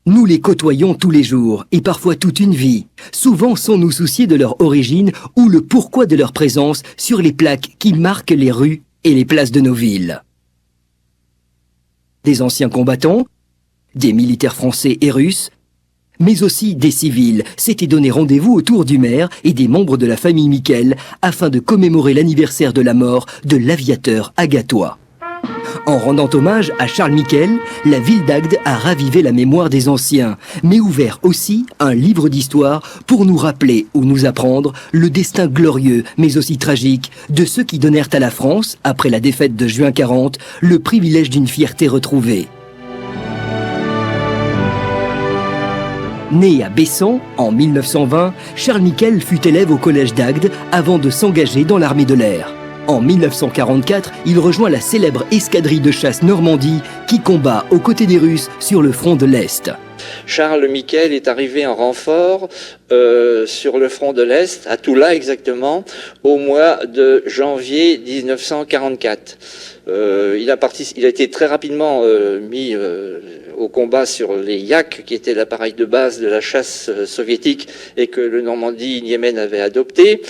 Nous les côtoyons tous les jours, et parfois toute une vie. Souvent sans nous soucier de leur origine ou le pourquoi de leur présence sur les plaques qui marquent les rues et les places de nos villes. Des anciens combattants, des militaires français et russes, mais aussi des civils s'étaient donné rendez-vous autour du maire et des membres de la famille Miquel afin de commémorer l'anniversaire de la mort de l'aviateur agatois. En rendant hommage à Charles Miquel, la ville d'Agde a ravivé la mémoire des anciens, mais ouvert aussi un livre d'histoire pour nous rappeler ou nous apprendre le destin glorieux, mais aussi tragique, de ceux qui donnèrent à la France, après la défaite de juin 40, le privilège d'une fierté retrouvée. Né à Bessan en 1920, Charles Miquel fut élève au collège d'Agde avant de s'engager dans l'armée de l'air. En 1944, il rejoint la célèbre escadrille de chasse Normandie qui combat aux côtés des Russes sur le front de l'Est. Charles Miquel est arrivé en renfort sur le front de l'Est, à Toula exactement, au mois de janvier 1944. Il a été très rapidement mis au combat sur les Yak, qui était l'appareil de base de la chasse soviétique et que le Normandie-Niemen avait adopté.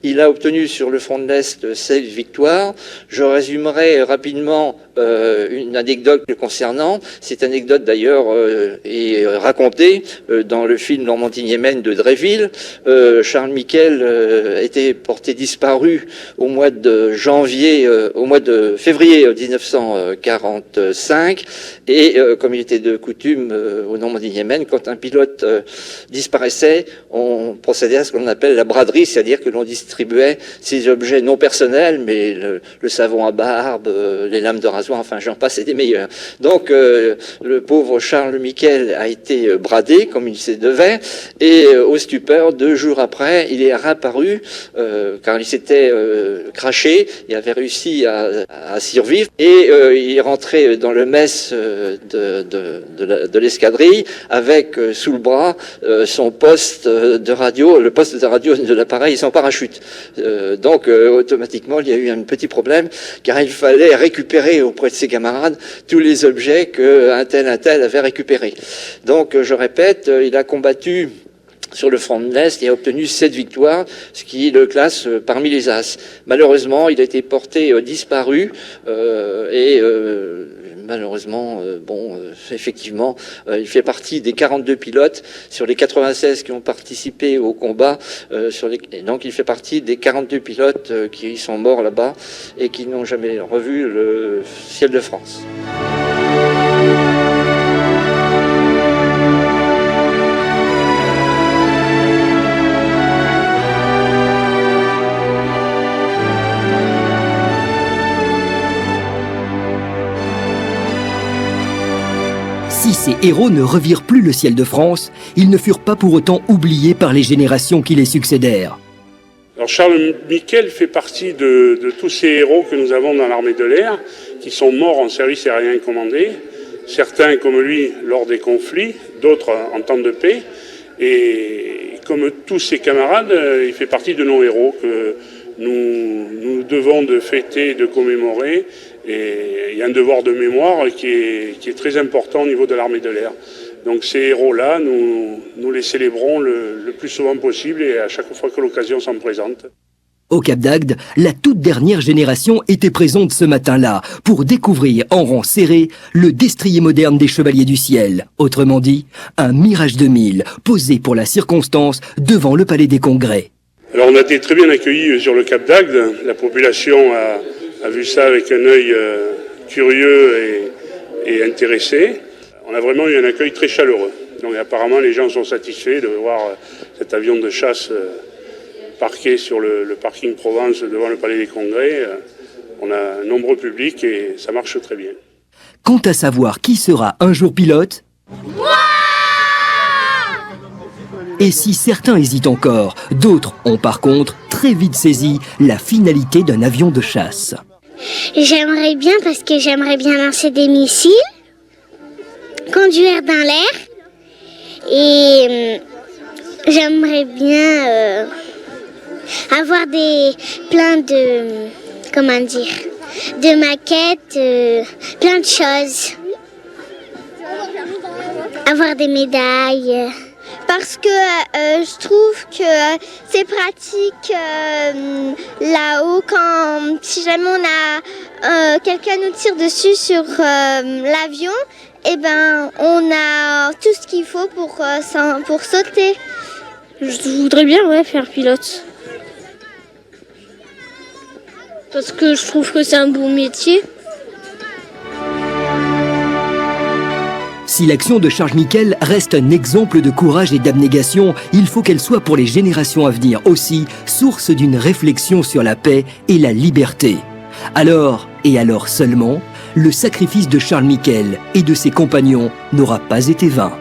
Il a obtenu sur le front de l'Est 7 victoires. Je résumerai rapidement une anecdote le concernant. Cette anecdote d'ailleurs est racontée dans le film Normandie-Niemen de Dréville. Charles Miquel était porté disparu au mois de février 1945 et comme il était de coutume au Normandie-Niemen, quand un pilote disparaissait, on procédait à ce qu'on appelle la braderie, c'est-à-dire que l'on distribuait ces objets non personnels, mais le savon à barbe, les lames de rasoir, enfin j'en passe, et des meilleurs. Donc le pauvre Charles Miquel a été bradé comme il se devait, et au stupeur, 2 jours après, il est réapparu, car il s'était craché, il avait réussi à survivre, et il est rentré dans le mess de l'escadrille avec sous le bras son poste de radio, le poste de radio de l'appareil et son parachute. Donc automatiquement il y a eu un petit problème car il fallait récupérer auprès de ses camarades tous les objets que un tel avait récupérés. Donc je répète, il a combattu sur le front de l'Est et a obtenu 7 victoires, ce qui le classe parmi les As. Malheureusement, il a été porté disparu et malheureusement, effectivement, il fait partie des 42 pilotes sur les 96 qui ont participé au combat. Donc, il fait partie des 42 pilotes qui sont morts là-bas et qui n'ont jamais revu le ciel de France. Si ces héros ne revirent plus le ciel de France, ils ne furent pas pour autant oubliés par les générations qui les succédèrent. Alors Charles Miquel fait partie de tous ces héros que nous avons dans l'armée de l'air, qui sont morts en service aérien commandé, certains comme lui lors des conflits, d'autres en temps de paix, et comme tous ses camarades, il fait partie de nos héros que nous devons de fêter et de commémorer. Et il y a un devoir de mémoire qui est très important au niveau de l'armée de l'air. Donc ces héros-là, nous les célébrons le plus souvent possible et à chaque fois que l'occasion s'en présente. Au Cap d'Agde, la toute dernière génération était présente ce matin-là pour découvrir en rang serré le destrier moderne des Chevaliers du Ciel. Autrement dit, un Mirage 2000 posé pour la circonstance devant le Palais des Congrès. Alors on a été très bien accueillis sur le Cap d'Agde. La population a vu ça avec un œil curieux et intéressé. On a vraiment eu un accueil très chaleureux. Donc apparemment les gens sont satisfaits de voir cet avion de chasse parqué sur le parking Provence devant le Palais des Congrès. On a un nombreux public et ça marche très bien. Quant à savoir qui sera un jour pilote, et si certains hésitent encore, d'autres ont par contre très vite saisi la finalité d'un avion de chasse. J'aimerais bien parce que j'aimerais bien lancer des missiles, conduire dans l'air Et j'aimerais bien avoir plein de, comment dire, de maquettes, plein de choses. Avoir des médailles. Parce que je trouve que c'est pratique là-haut quand, si jamais quelqu'un nous tire dessus sur l'avion, eh ben on a tout ce qu'il faut pour sauter. Je voudrais bien faire pilote. Parce que je trouve que c'est un beau métier. Si l'action de Charles Miquel reste un exemple de courage et d'abnégation, il faut qu'elle soit pour les générations à venir aussi source d'une réflexion sur la paix et la liberté. Alors, et alors seulement, le sacrifice de Charles Miquel et de ses compagnons n'aura pas été vain.